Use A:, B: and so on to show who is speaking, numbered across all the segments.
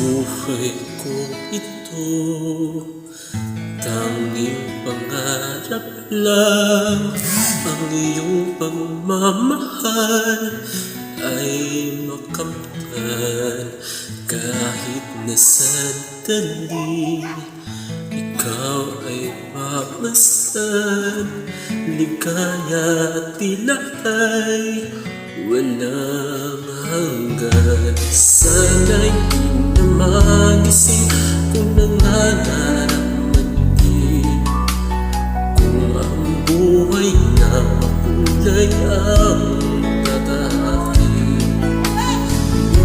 A: buhay ko ito, tanging pangarap lang ang iyong pagmamahal ay makamtan. Kahit na sandali ikaw ay mamasdan, ligaya at tila ay walang hanggan. Sana'y di na magising kung nangangaramman din, kung ang buhay na makulay ang tatahakin.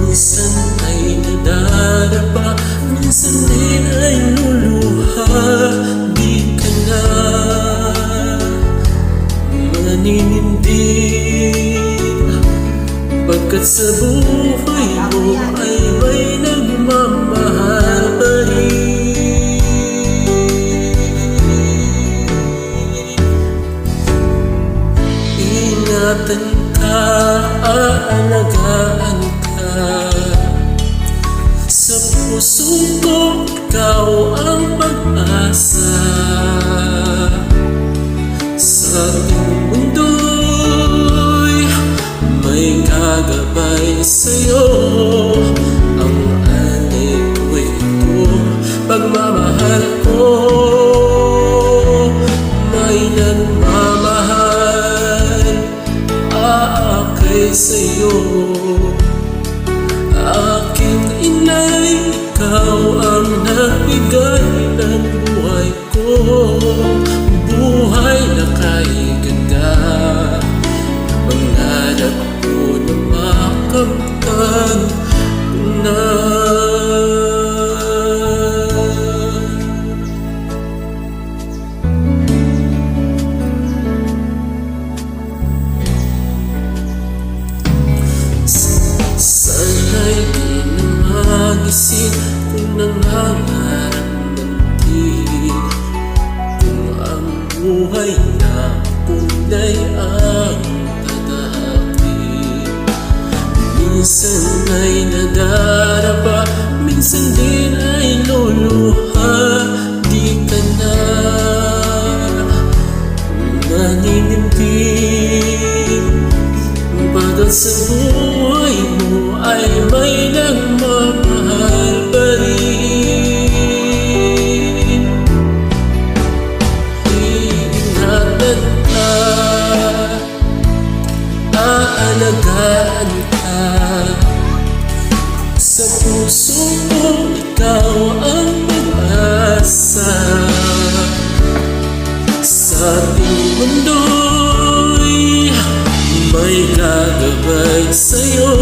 A: Minsan ay nadarapa, minsan din ay luluha. Di ka na maninindig, pagkat sa buhay mo ay may nagmamahal pa rin. Ingatan ka, aalagaan ka, sa puso ko ikaw ang pag-asa. Sa ating mundo'y may gagabay sa'yo, ang alay ko ito, pagmamahal ko. May nagmamahal, aakay sa'yo. Aking inay, ikaw ang nagbigay ng buhay ko, buhay na kay ganda. Pangarap ko na makamtan na. Sana'y di na magising kung nangangaramdaman din, kung ang buhay na kulay ang tatahakin. Minsan ay nadarapa, minsan din ay luluha. Di ka na maninindig, pagkat sa buhay mo ay may nagmamahal pa rin. Ingatan ka, aalagaan ka, sa puso ko ikaw ang pag-asa. Sa ating mundo'y may gagabay sa'yo,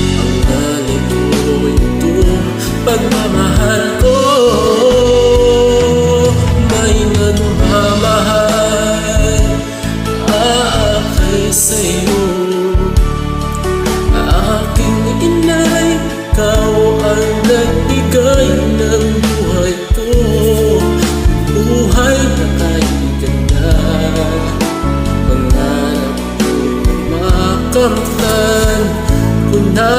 A: ang alay ko ito, pagmamahal ko. May nagmamahal, aakay sa'yo. Aking inay, ikaw ang nagbigay ng buhay ko, buhay na kay ganda. Pangarap ko na makamtan ko na.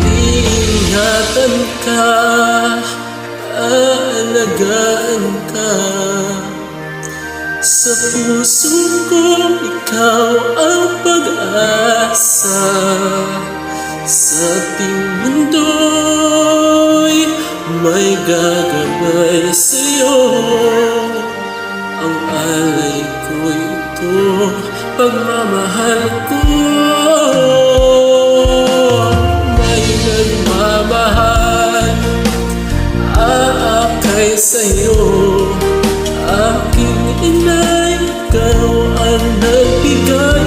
A: Ingatan ka, aalagaan ka, sa puso ko ikaw ang pag-asa. Sa ating mundo'y may gagabay sa'yo, ang alay ko ito, pagmamahal ko. May nagmamahal, aakay sa'yo. Aking inay, ikaw ang nagbigay